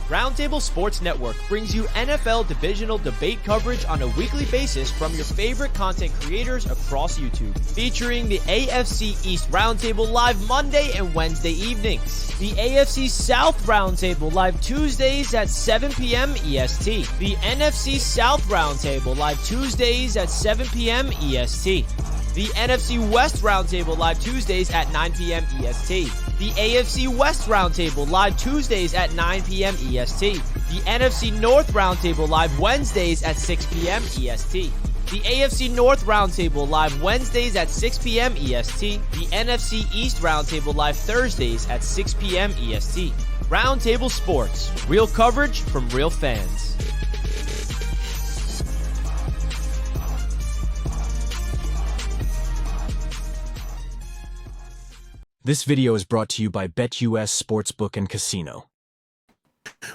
Roundtable Sports Network brings you NFL divisional debate coverage on a weekly basis from your favorite content creators across YouTube, featuring the AFC East Roundtable live Monday and Wednesday evenings, the AFC South Roundtable live Tuesdays at 7 p.m. EST, the NFC South Roundtable live Tuesdays at 7 p.m. EST, the NFC West Roundtable live Tuesdays at 9 p.m. EST, the AFC West Roundtable live Tuesdays at 9 p.m. EST, the NFC North Roundtable live Wednesdays at 6 p.m. EST, the AFC North Roundtable live Wednesdays at 6 p.m. EST, the NFC East Roundtable live Thursdays at 6 p.m. EST. Roundtable Sports, real coverage from real fans. This video is brought to you by BetUS Sportsbook and Casino.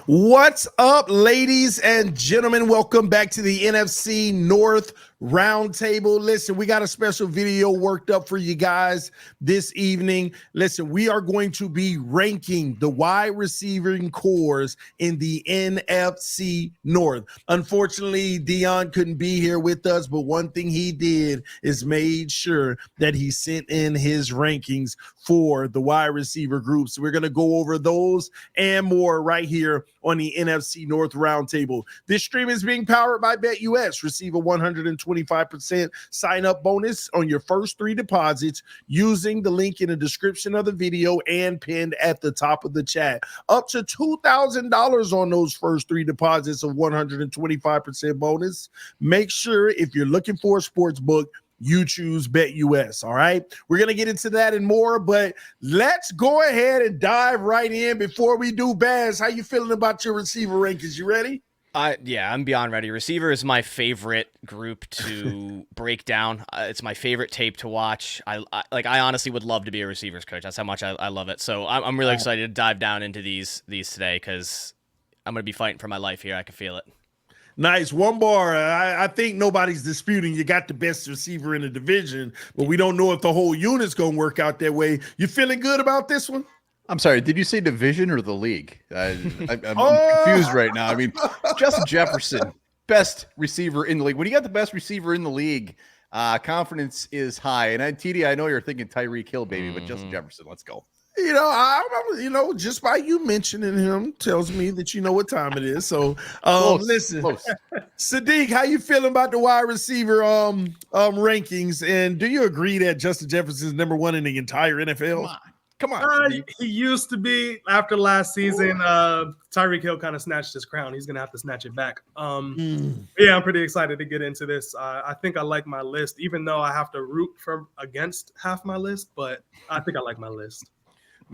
What's up, ladies and gentlemen? Welcome back to the NFC North Roundtable. Listen, we got a special video worked up for you guys this evening. Listen, we are going to be ranking the wide receiving cores in the NFC North. Unfortunately, Dion couldn't be here with us, but one thing he did is made sure that he sent in his rankings for the wide receiver group. So we're going to go over those and more right here on the NFC North Roundtable. This stream is being powered by BetUS. Receive a 125% sign-up bonus on your first 3 deposits using the link in the description of the video and pinned at the top of the chat. Up to $2,000 on those first 3 deposits of 125% bonus. Make sure if you're looking for a sports book, you choose BetUS, all right? We're going to get into that and more, but let's go ahead and dive right in. Before we do, Baz, how you feeling about your receiver rankings? You ready? Yeah, I'm beyond ready. Receiver is my favorite group to break down. It's my favorite tape to watch. I honestly would love to be a receivers coach. That's how much I love it. So I'm really excited to dive down into these today because I'm going to be fighting for my life here. I can feel it. Nice. One bar. I think nobody's disputing you got the best receiver in the division, but we don't know if the whole unit's going to work out that way. You feeling good about this one? I'm sorry, did you say division or the league? I'm confused right now. I mean, Justin Jefferson, best receiver in the league. When you got the best receiver in the league, confidence is high. And TD, I know you're thinking Tyreek Hill, baby, but Justin Jefferson, let's go. Just by you mentioning him tells me that you know what time it is. So, listen, Sadiq, how you feeling about the wide receiver rankings? And do you agree that Justin Jefferson is number 1 in the entire NFL? Come on. He used to be. After last season, Tyreek Hill kind of snatched his crown. He's going to have to snatch it back. Yeah, I'm pretty excited to get into this. I think I like my list, even though I have to root against half my list, but I think I like my list.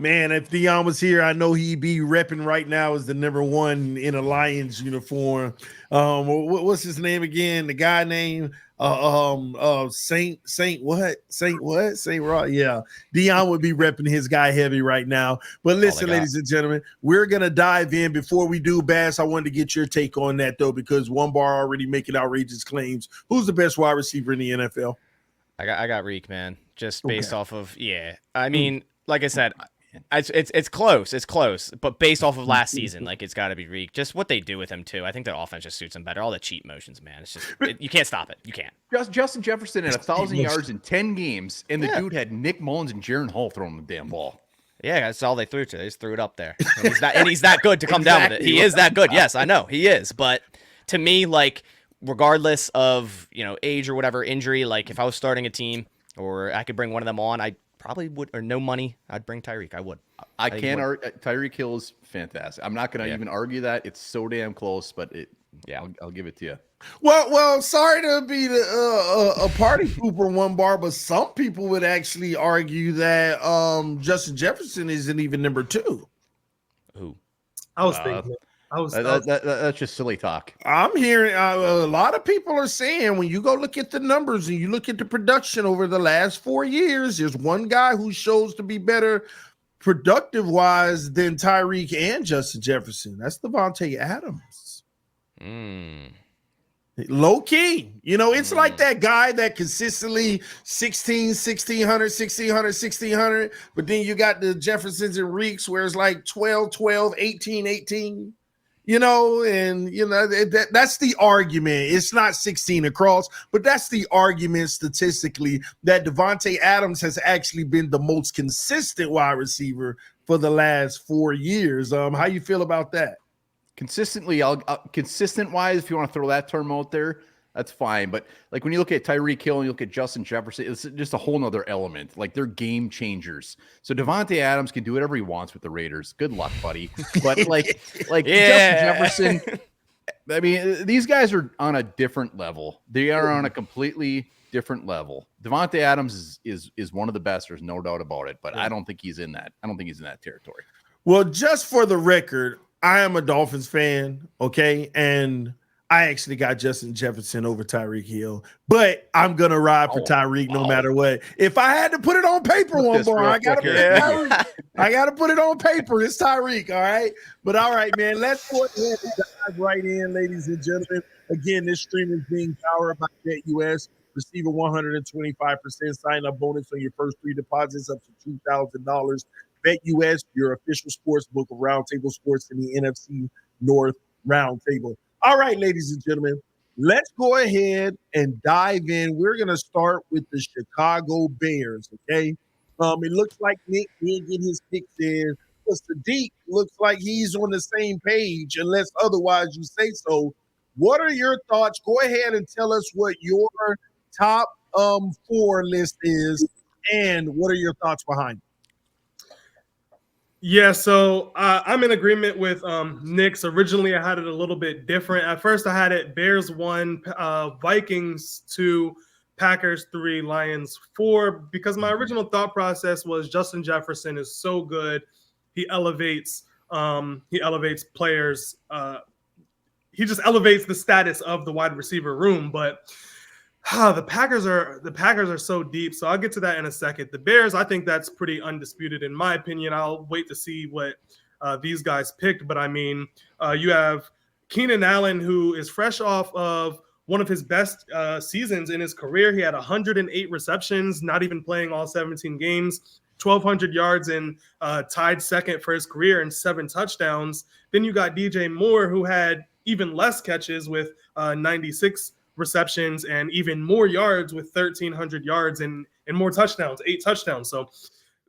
Man, if Theon was here, I know he'd be repping right now as the number 1 in a Lions uniform. What's his name again? The guy named Saint Rod. Yeah, Dion would be repping his guy heavy right now. But listen, ladies and gentlemen, we're gonna dive in. Before we do, Bass, I wanted to get your take on that though, because One Bar already making outrageous claims. Who's the best wide receiver in the NFL? I got Reek, man. Just based off of I mean, like I said. It's close, but based off of last season, like it's got to be Reek. Just what they do with him too. I think their offense just suits him better. All the cheat motions, man. It's just you can't stop it. You can't. Justin Jefferson had 1,000 yards in 10 games, and the dude had Nick Mullins and Jaron Hall throwing the damn ball. Yeah, that's all they threw to. They just threw it up there. And he's that good to come down with it. He is that good. Yes, I know he is. But to me, like regardless of age or whatever injury, like if I was starting a team or I could bring one of them on, I probably would, or no money, I'd bring Tyreek. I would. I can't argue. Tyreek Hill is fantastic. I'm not going to even argue that. It's so damn close, but I'll give it to you. Well, sorry to be a party pooper, One Bar, but some people would actually argue that Justin Jefferson isn't even number 2. Who? I was thinking. That's just silly talk. I'm hearing a lot of people are saying when you go look at the numbers and you look at the production over the last 4 years, there's one guy who shows to be better productive-wise than Tyreek and Justin Jefferson. That's Devontae Adams. Low key. It's like that guy that consistently 1600, but then you got the Jeffersons and Reeks where it's like 12, 18. That's the argument. It's not 16 across, but that's the argument statistically that Davante Adams has actually been the most consistent wide receiver for the last 4 years. How you feel about that? Consistently, consistent wise, if you want to throw that term out there, that's fine. But like when you look at Tyreek Hill and you look at Justin Jefferson, it's just a whole nother element. Like they're game changers. So Davante Adams can do whatever he wants with the Raiders. Good luck, buddy. But like Justin Jefferson, I mean, these guys are on a different level. They are on a completely different level. Davante Adams is one of the best. There's no doubt about it. But I don't think he's in that. I don't think he's in that territory. Well, just for the record, I am a Dolphins fan, okay? And I actually got Justin Jefferson over Tyreek Hill, but I'm going to ride for Tyreek no matter what. If I had to put it on paper one more, I got to put it on paper. It's Tyreek, all right? But all right, man, let's go ahead and dive right in, ladies and gentlemen. Again, this stream is being powered by BetUS. Receive a 125% sign-up bonus on your first 3 deposits up to $2,000. BetUS, your official sports book of Roundtable Sports in the NFC North Roundtable. All right, ladies and gentlemen, let's go ahead and dive in. We're going to start with the Chicago Bears, okay? It looks like Nick did get his picks in, but Sadiq looks like he's on the same page, unless otherwise you say so. What are your thoughts? Go ahead and tell us what your top 4 list is, and what are your thoughts behind it? Yeah, so I'm in agreement with Nick's. Originally, I had it a little bit different. At first, I had it Bears 1, Vikings 2, Packers 3, Lions 4, because my original thought process was Justin Jefferson is so good. He elevates players. He just elevates the status of the wide receiver room, but the Packers are so deep. So I'll get to that in a second. The Bears, I think that's pretty undisputed in my opinion. I'll wait to see what these guys picked. But I mean, you have Keenan Allen, who is fresh off of one of his best seasons in his career. He had 108 receptions, not even playing all 17 games, 1,200 yards, and tied second for his career and 7 touchdowns. Then you got DJ Moore, who had even less catches with 96 receptions and even more yards with 1,300 yards and more touchdowns, 8 touchdowns. So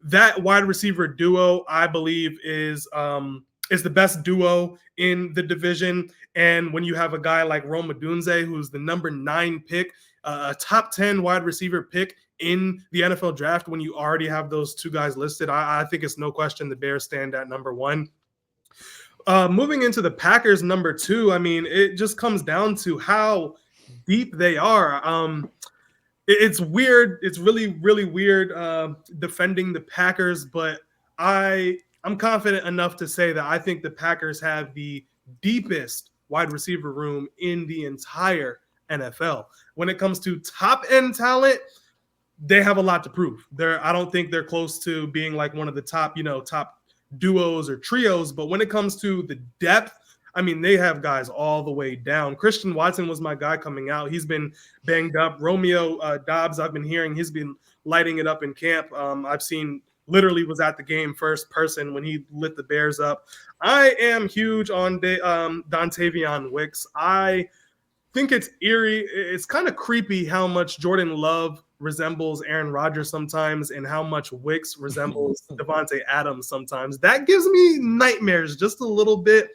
that wide receiver duo, I believe, is the best duo in the division. And when you have a guy like Rome Odunze, who's the number 9 pick, a top 10 wide receiver pick in the NFL draft, when you already have those 2 guys listed, I think it's no question the Bears stand at number 1. Moving into the Packers number 2, I mean, it just comes down to how deep they are. It's weird. It's really, really weird defending the Packers, but I'm confident enough to say that I think the Packers have the deepest wide receiver room in the entire NFL. When it comes to top end talent, they have a lot to prove. I don't think they're close to being like one of the top duos or trios, but when it comes to the depth, I mean, they have guys all the way down. Christian Watson was my guy coming out. He's been banged up. Romeo Dobbs, I've been hearing he's been lighting it up in camp. I've seen, literally was at the game first person when he lit the Bears up. I am huge on Dontavion Wicks. I think it's eerie. It's kind of creepy how much Jordan Love resembles Aaron Rodgers sometimes and how much Wicks resembles Davante Adams sometimes. That gives me nightmares just a little bit.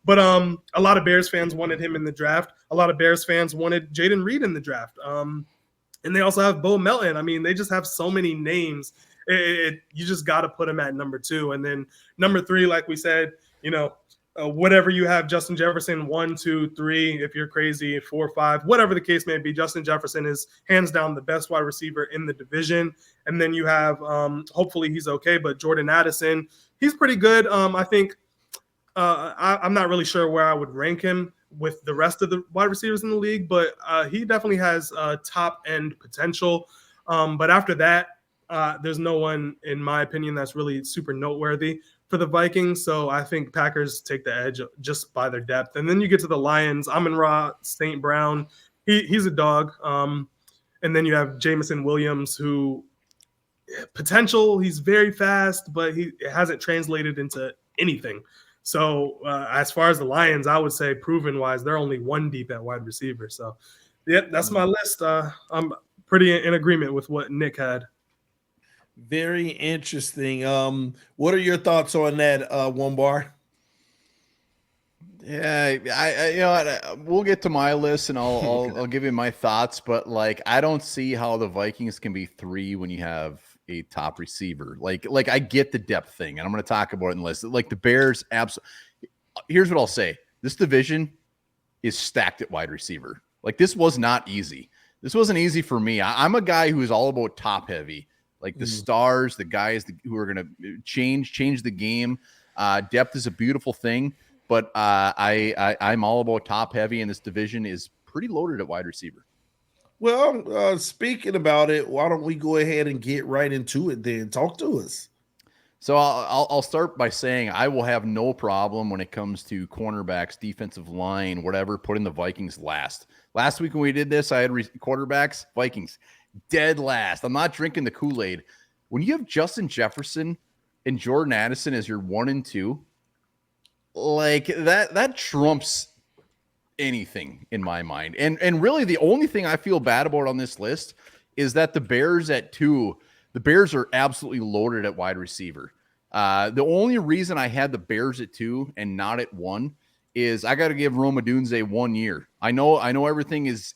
But a lot of Bears fans wanted him in the draft. A lot of Bears fans wanted Jaden Reed in the draft. And they also have Bo Melton. I mean, they just have so many names. You just got to put him at number 2. And then number 3, like we said, whatever you have, Justin Jefferson, 1, 2, 3, if you're crazy, 4, 5, whatever the case may be, Justin Jefferson is hands down the best wide receiver in the division. And then you have, hopefully he's okay, but Jordan Addison, he's pretty good. I think, I'm not really sure where I would rank him with the rest of the wide receivers in the league, but he definitely has top end potential. But after that, there's no one, in my opinion, that's really super noteworthy for the Vikings. So I think Packers take the edge just by their depth. And then you get to the Lions, Amon-Ra St. Brown. He's a dog. And then you have Jameson Williams, who potential, he's very fast, but he hasn't translated into anything. So as far as the Lions, I would say proven wise, they're only one deep at wide receiver. So yeah, that's my list. I'm pretty in agreement with what Nick had. Very interesting. What are your thoughts on that, one bar? Yeah, we'll get to my list and I'll give you my thoughts, but like I don't see how the Vikings can be 3 when you have a top receiver. Like I get the depth thing, and I'm going to talk about it in the list. Like the Bears, absolutely. Here's what I'll say: this division is stacked at wide receiver. Like this was not easy. This wasn't easy for me. I'm a guy who is all about top heavy, like the stars, the guys who are going to change the game. Depth is a beautiful thing. But I'm all about top heavy, and this division is pretty loaded at wide receiver. Well, speaking about it, why don't we go ahead and get right into it then? Talk to us. So I'll start by saying I will have no problem when it comes to cornerbacks, defensive line, whatever, putting the Vikings last. Last week when we did this, I had quarterbacks, Vikings, dead last. I'm not drinking the Kool-Aid. When you have Justin Jefferson and Jordan Addison as your 1 and 2, like that trumps anything in my mind. And really the only thing I feel bad about on this list is that the Bears at 2, the Bears are absolutely loaded at wide receiver. The only reason I had the Bears at 2 and not at 1 is I got to give Rome Odunze 1 year. I know everything is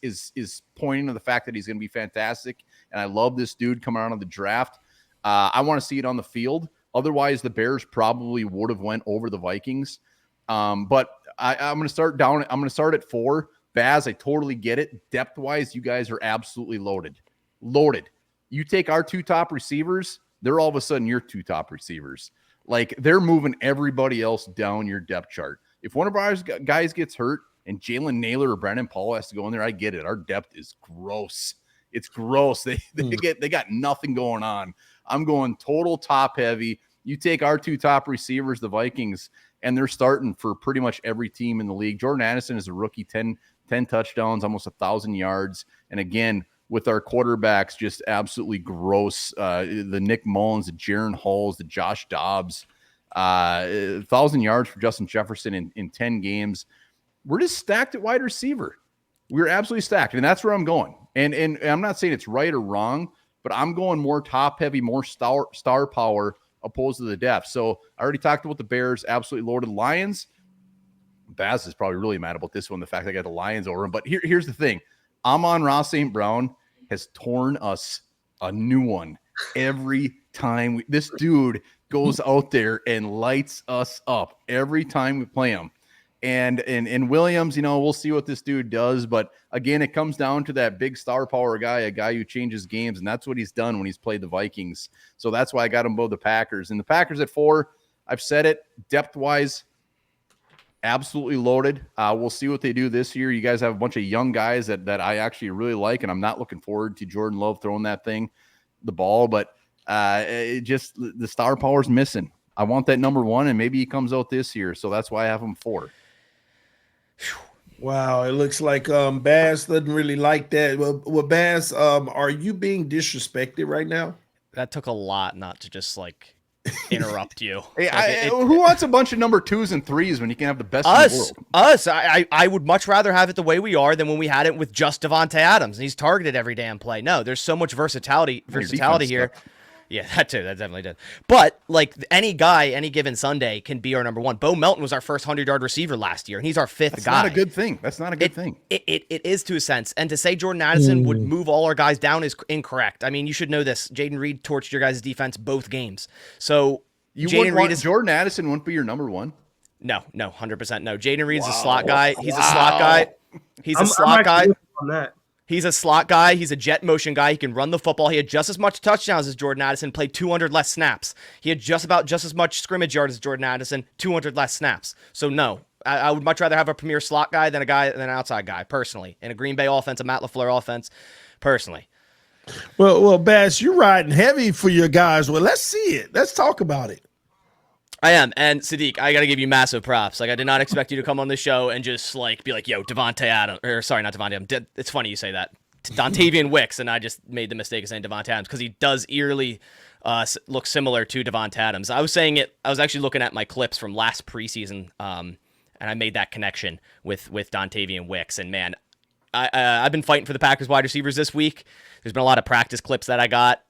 pointing to the fact that he's going to be fantastic, and I love this dude coming out of the draft. I want to see it on the field. Otherwise, the Bears probably would have went over the Vikings. But I'm going to start down. I'm going to start at 4. Baz, I totally get it. Depth-wise, you guys are absolutely loaded. Loaded. You take our 2 top receivers, they're all of a sudden your 2 top receivers. Like, they're moving everybody else down your depth chart. If one of our guys gets hurt and Jalen Naylor or Brandon Paul has to go in there, I get it. Our depth is gross. It's gross. They got nothing going on. I'm going total top heavy. You take our 2 top receivers, the Vikings, and they're starting for pretty much every team in the league. Jordan Addison is a rookie, 10 touchdowns, almost 1,000 yards. And again, with our quarterbacks, just absolutely gross. The Nick Mullins, the Jaron Halls, the Josh Dobbs, 1,000 yards for Justin Jefferson in 10 games. We're just stacked at wide receiver. We're absolutely stacked, and that's where I'm going. And I'm not saying it's right or wrong, but I'm going more top heavy, more star power opposed to the depth. So I already talked about the Bears, absolutely loaded. Lions, Baz is probably really mad about this one, the fact that I got the Lions over him. But here's the thing. Amon-Ra St. Brown has torn us a new one every time. This dude goes out there and lights us up every time we play him. And Williams, we'll see what this dude does. But again, it comes down to that big star power guy, a guy who changes games. And that's what he's done when he's played the Vikings. So that's why I got him above the Packers. And the Packers at 4, I've said it, depth-wise, absolutely loaded. We'll see what they do this year. You guys have a bunch of young guys that I actually really like, and I'm not looking forward to Jordan Love throwing the ball. But just the star power's missing. I want that number 1, and maybe he comes out this year. So that's why I have him 4. Wow, it looks like Bass doesn't really like that. Well, Bass, are you being disrespected right now? That took a lot not to just interrupt you. Hey, who wants a bunch of number 2s and 3s when you can have the best in the world? Us. I would much rather have it the way we are than when we had it with just Devontae Adams. And he's targeted every damn play. No, there's so much versatility here. Stuff. Yeah, that too. That definitely did. But any guy, any given Sunday can be our number 1. Bo Melton was our first 100-yard receiver last year, and he's our 5th guy. That's not a good thing. That's not a good thing. It is to a sense. And to say Jordan Addison would move all our guys down is incorrect. I mean, you should know this. Jaden Reed torched your guys' defense both games. So Jordan Addison wouldn't be your number 1? No, 100% no. Jaden Reed's a slot guy. He's a slot guy. He's a slot guy. On that. He's a slot guy. He's a jet motion guy. He can run the football. He had just as much touchdowns as Jordan Addison, played 200 less snaps. He had just as much scrimmage yards as Jordan Addison, 200 less snaps. So no, I would much rather have a premier slot guy than an outside guy, personally. In a Green Bay offense, a Matt LaFleur offense, personally. Well, Bass, you're riding heavy for your guys. Well, let's see it. Let's talk about it. I am. And Sadiq, I got to give you massive props. I did not expect you to come on the show and just be like, yo, Devontae Adams, or sorry, not Devontae Adams. It's funny you say that. Dontavian Wicks, and I just made the mistake of saying Devontae Adams because he does eerily looks similar to Devonta Adams. I was actually looking at my clips from last preseason, and I made that connection with Dontavian Wicks. And man, I've been fighting for the Packers wide receivers this week. There's been a lot of practice clips that I got.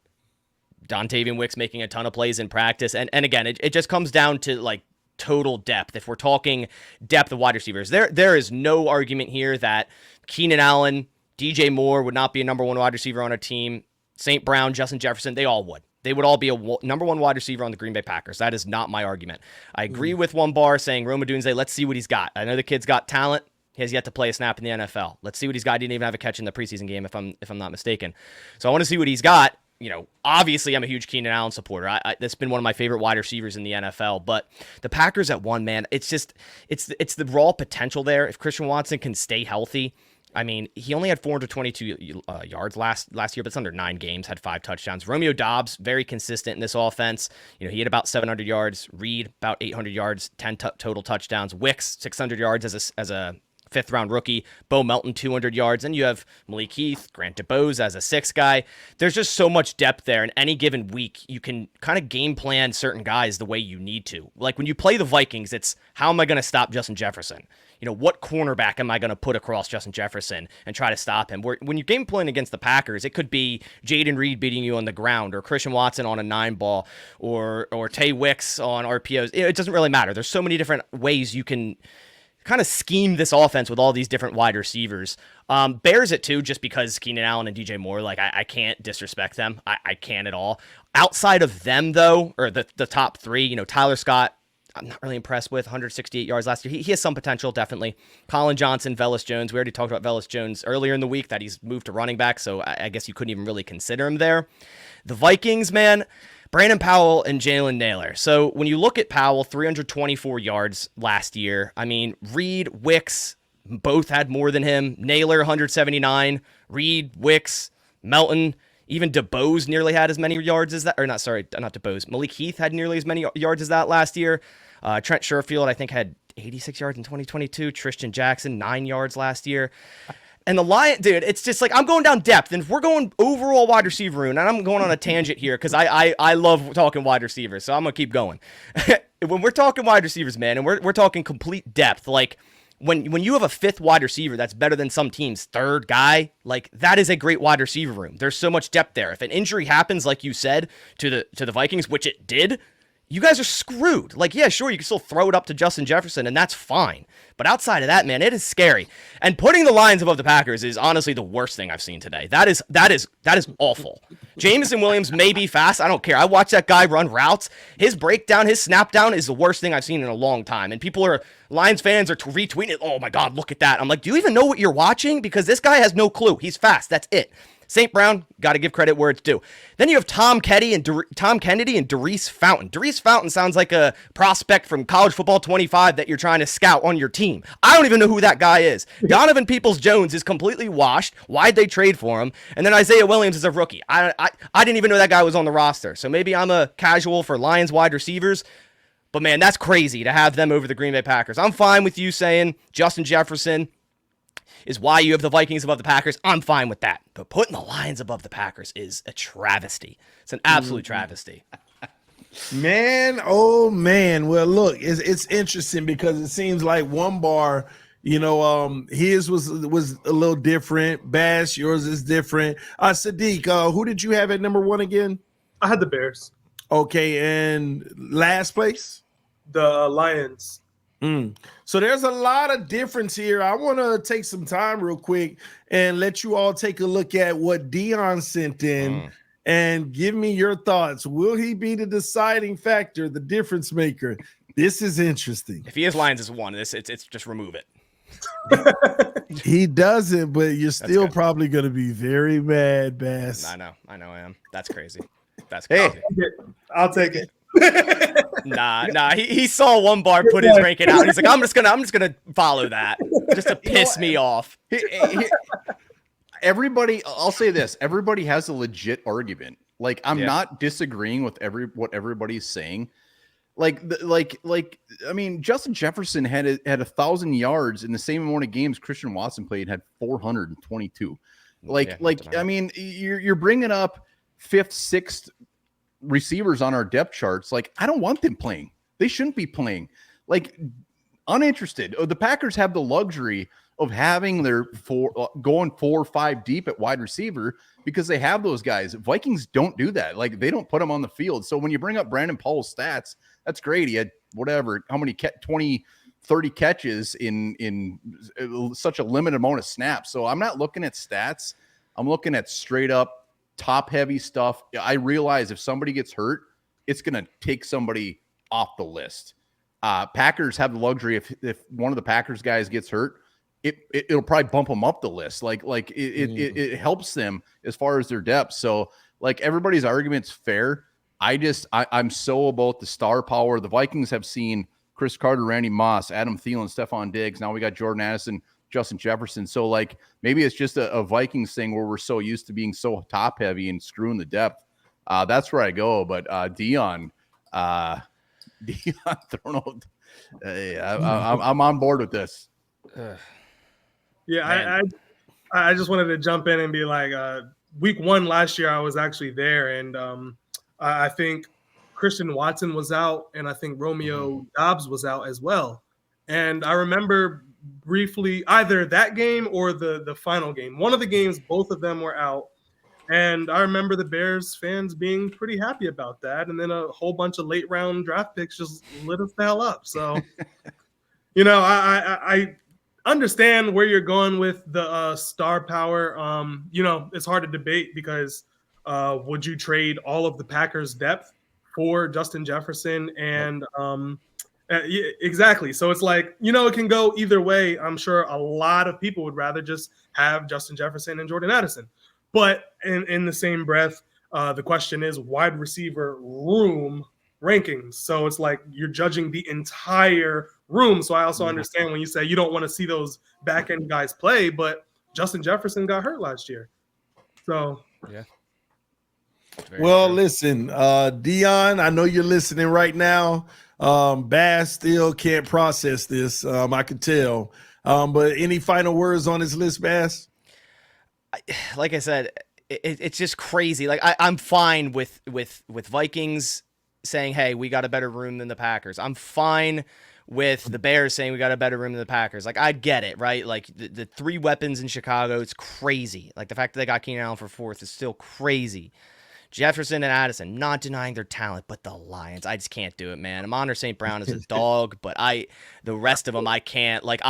Dontavian Wicks making a ton of plays in practice. And again, it just comes down to like total depth. If we're talking depth of wide receivers, there is no argument here that Keenan Allen, DJ Moore would not be a number one wide receiver on a team. St. Brown, Justin Jefferson, they all would. They would all be a number one wide receiver on the Green Bay Packers. That is not my argument. I agree with one bar saying Rome Odunze, let's see what he's got. I know the kid's got talent. He has yet to play a snap in the NFL. Let's see what he's got. He didn't even have a catch in the preseason game, if I'm not mistaken. So I want to see what he's got. You know, obviously I'm a huge Keenan Allen supporter. That's been one of my favorite wide receivers in the NFL. But the Packers at one, man, it's the raw potential there. If Christian Watson can stay healthy, I mean, he only had 422 yards last year, but it's under 9 games, had 5 touchdowns. Romeo Doubs, very consistent in this offense. You know, he had about 700 yards. Reed, about 800 yards, 10 total touchdowns. Wicks, 600 yards as a 5th round rookie. Bo Melton, 200 yards. And you have Malik Heath, Grant DeBose as a 6th guy. There's just so much depth there. And any given week, you can kind of game plan certain guys the way you need to. Like when you play the Vikings, it's how am I going to stop Justin Jefferson? You know, what cornerback am I going to put across Justin Jefferson and try to stop him? When you're game playing against the Packers, it could be Jaden Reed beating you on the ground, or Christian Watson on a 9-ball, or Tay Wicks on RPOs. It doesn't really matter. There's so many different ways you can kind of scheme this offense with all these different wide receivers. Bears it too, just because Keenan Allen and DJ Moore, like I can't disrespect them. I can't at all. Outside of them though, or the top 3, you know, Tyler Scott, I'm not really impressed with 168 yards last year. He has some potential, definitely. Colin Johnson, Velus Jones. We already talked about Velus Jones earlier in the week that he's moved to running back, so I guess you couldn't even really consider him there. The Vikings, man, Brandon Powell and Jalen Nailor. So when you look at Powell, 324 yards last year. I mean, Reed, Wicks, both had more than him. Nailor, 179. Reed, Wicks, Melton, even DeBose nearly had as many yards as that. Or not DeBose. Malik Heath had nearly as many yards as that last year. Trent Sherfield, I think, had 86 yards in 2022. Tristan Jackson, 9 yards last year. And the Lions, dude, it's just like I'm going down depth. And if we're going overall wide receiver room, and I'm going on a tangent here because I love talking wide receivers, so I'm going to keep going. When we're talking wide receivers, man, and we're talking complete depth, like when you have a 5th wide receiver that's better than some team's 3rd guy, like that is a great wide receiver room. There's so much depth there. If an injury happens, like you said, to the Vikings, which it did, you guys are screwed. Like, yeah, sure, you can still throw it up to Justin Jefferson, and that's fine. But outside of that, man, it is scary. And putting the Lions above the Packers is honestly the worst thing I've seen today. That is awful. Jameson Williams may be fast. I don't care. I watched that guy run routes. His breakdown, his snap down is the worst thing I've seen in a long time. And Lions fans are retweeting it. Oh, my God, look at that. I'm like, do you even know what you're watching? Because this guy has no clue. He's fast. That's it. St. Brown, got to give credit where it's due. Then you have Tom Kennedy and Darius Fountain. Darius Fountain sounds like a prospect from College Football 25 that you're trying to scout on your team. I don't even know who that guy is. Donovan Peoples-Jones is completely washed. Why'd they trade for him? And then Isaiah Williams is a rookie. I didn't even know that guy was on the roster. So maybe I'm a casual for Lions wide receivers. But man, that's crazy to have them over the Green Bay Packers. I'm fine with you saying Justin Jefferson is why you have the Vikings above the Packers. I'm fine with that. But putting the Lions above the Packers is a travesty. It's an absolute travesty. Man, oh man. Well, look, it's interesting because it seems like one bar, you know, his was a little different. Bash, yours is different. Sadiq, who did you have at number 1 again? I had the Bears. Okay, and last place? The Lions. So there's a lot of difference here. I want to take some time real quick and let you all take a look at what Dion sent in and give me your thoughts. Will he be the deciding factor, the difference maker? This is interesting. If he has Lions as 1, it's just remove it. He doesn't, but you're still probably going to be very mad, Bass. I know I am. That's crazy. That's crazy. Hey, I'll take it. Nah. He saw one bar, put his ranking out. He's like, I'm just gonna follow that just to piss me off. Everybody, I'll say this: everybody has a legit argument. Like, I'm not disagreeing with what everybody's saying. I mean, Justin Jefferson had 1,000 yards in the same amount of games Christian Watson played, had 422. I mean, you're bringing up 5th, 6th receivers on our depth charts, like, I don't want them playing. They shouldn't be playing. Like, uninterested. The Packers have the luxury of having their going 4 or 5 deep at wide receiver because they have those guys. Vikings don't do that. Like, they don't put them on the field. So when you bring up Brandon Powell's stats, that's great. He had whatever, how many 20, 30 catches in such a limited amount of snaps. So I'm not looking at stats. I'm looking at straight up top heavy stuff. I realize if somebody gets hurt, it's going to take somebody off the list. Packers have the luxury. If one of the Packers guys gets hurt, it'll probably bump them up the list. It helps them as far as their depth. So like everybody's argument's fair. I'm so about the star power. The Vikings have seen Chris Carter, Randy Moss, Adam Thielen, Stephon Diggs. Now we got Jordan Addison, Justin Jefferson. So like maybe it's just a Vikings thing where we're so used to being so top heavy and screwing the depth. That's where I go. But Dion thrown out. I'm on board with this. Yeah, I just wanted to jump in and be like, week 1 last year, I was actually there, and I think Christian Watson was out, and I think Romeo Dobbs was out as well. And I remember briefly either that game or the final game. One of the games, both of them were out. And I remember the Bears fans being pretty happy about that. And then a whole bunch of late round draft picks just lit us the hell up. So, you know, I understand where you're going with the star power. You know, it's hard to debate because would you trade all of the Packers' depth for Justin Jefferson? And exactly. So it's like, you know, it can go either way. I'm sure a lot of people would rather just have Justin Jefferson and Jordan Addison. But in the same breath, the question is wide receiver room rankings. So it's like you're judging the entire room. So I also understand when you say you don't want to see those back end guys play, but Justin Jefferson got hurt last year. So yeah. Well, listen, Dion, I know you're listening right now. Bass still can't process this. I could tell. But any final words on his list, Bass? Like I said, it's just crazy. Like I'm fine with Vikings saying, hey, we got a better room than the Packers. I'm fine with the Bears saying we got a better room than the Packers. Like I get it, right? Like the 3 weapons in Chicago, it's crazy. Like the fact that they got Keenan Allen for 4th is still crazy. Jefferson and Addison, not denying their talent, but the Lions, I just can't do it, man. Amon-Ra St. Brown is a dog, but the rest of them, I can't. Like,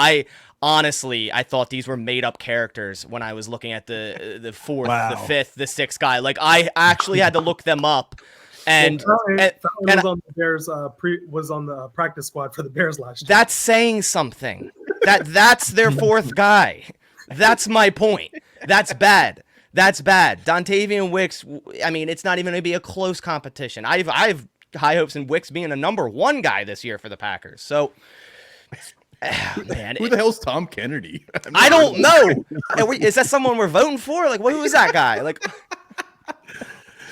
honestly, I thought these were made-up characters when I was looking at the 4th, the 5th, the 6th guy. Like, I actually had to look them up. And was on the Bears was on the practice squad for the Bears last year. That's saying something. That's their 4th guy. That's my point. That's bad. That's bad. Dontavian Wicks, I mean, it's not even going to be a close competition. I have high hopes in Wicks being a number 1 guy this year for the Packers. So, man. Who the hell's Tom Kennedy? I don't know. Is that someone we're voting for? Like, who is that guy? Like,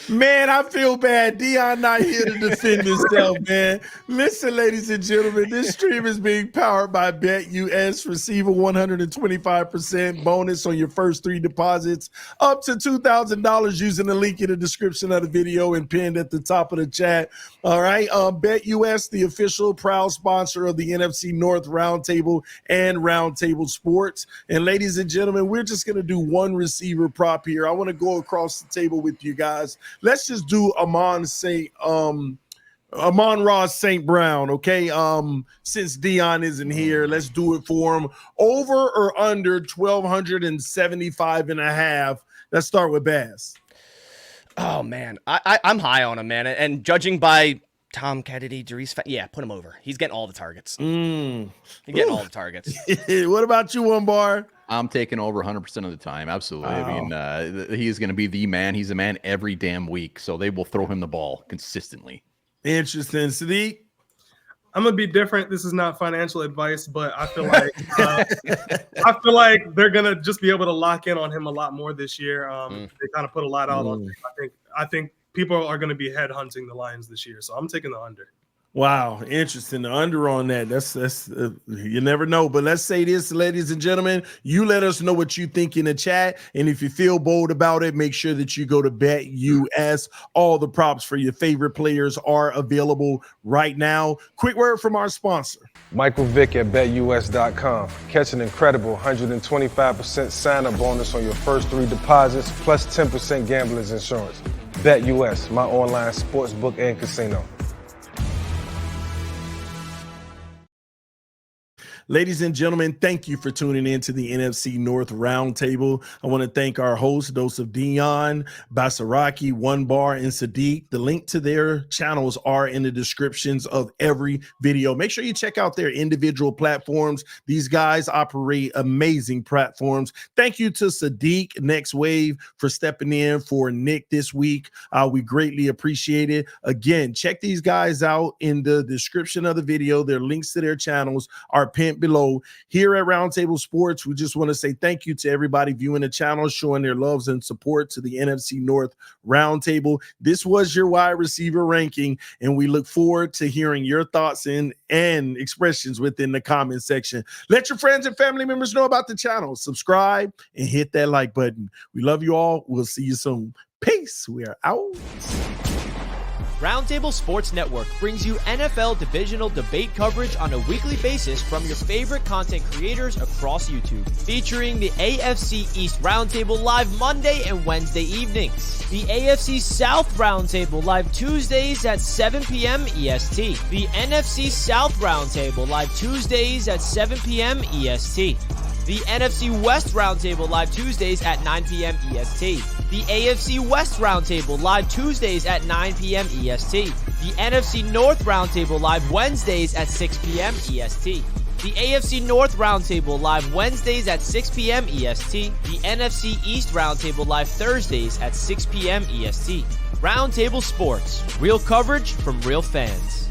Man, I feel bad. Dion not here to defend himself, man. Listen, ladies and gentlemen, this stream is being powered by BetUS. Receive a 125% bonus on your first 3 deposits, up to $2,000 using the link in the description of the video and pinned at the top of the chat. All right, BetUS, the official proud sponsor of the NFC North Roundtable and Roundtable Sports. And ladies and gentlemen, we're just going to do one receiver prop here. I want to go across the table with you guys. Let's just do Amon-Ra St. Brown, okay? Since Dion isn't here, let's do it for him. Over or under 1,275 and a half. Let's start with Bass. Oh, man. I'm high on him, man. And judging by Tom Kennedy, yeah, put him over. He's getting all the targets. He's getting all the targets. What about you, One Bar? I'm taking over 100% of the time. Absolutely. Wow. I mean, he's going to be the man. He's a man every damn week. So they will throw him the ball consistently. Interesting. Sadiq? I'm going to be different. This is not financial advice, but I feel like they're going to just be able to lock in on him a lot more this year. They kind of put a lot out on him. I think people are going to be head hunting the Lions this year. So I'm taking the under. Wow, interesting. The under on that. That's you never know. But let's say this, ladies and gentlemen. You let us know what you think in the chat, and if you feel bold about it, make sure that you go to BetUS. All the props for your favorite players are available right now. Quick word from our sponsor. Michael Vick at BetUS.com. Catch an incredible 125% sign-up bonus on your first 3 deposits, plus 10% gambler's insurance. BetUS, my online sportsbook and casino. Ladies and gentlemen, thank you for tuning in to the NFC North Roundtable. I want to thank our hosts, those of Dion, Basaraki, One Bar, and Sadiq. The link to their channels are in the descriptions of every video. Make sure you check out their individual platforms. These guys operate amazing platforms. Thank you to Sadiq Next Wave for stepping in for Nick this week. We greatly appreciate it. Again, check these guys out in the description of the video. Their links to their channels are pinned below. Here at Roundtable Sports, we just want to say thank you to everybody viewing the channel, showing their loves and support to the NFC North Roundtable. This was your wide receiver ranking, and we look forward to hearing your thoughts and expressions within the comment section. Let your friends and family members know about the channel. Subscribe and hit that like button. We love you all. We'll see you soon. Peace. We are out. Roundtable Sports Network brings you NFL divisional debate coverage on a weekly basis from your favorite content creators across YouTube, featuring the AFC East Roundtable live Monday and Wednesday evenings, the AFC South Roundtable live Tuesdays at 7 p.m. EST, the NFC South Roundtable live Tuesdays at 7 p.m. EST, the NFC West Roundtable live Tuesdays at 9 p.m. EST, the AFC West Roundtable live Tuesdays at 9 p.m. EST, the NFC North Roundtable live Wednesdays at 6 p.m. EST, the AFC North Roundtable live Wednesdays at 6 p.m. EST, the NFC East Roundtable live Thursdays at 6 p.m. EST. Roundtable Sports, real coverage from real fans.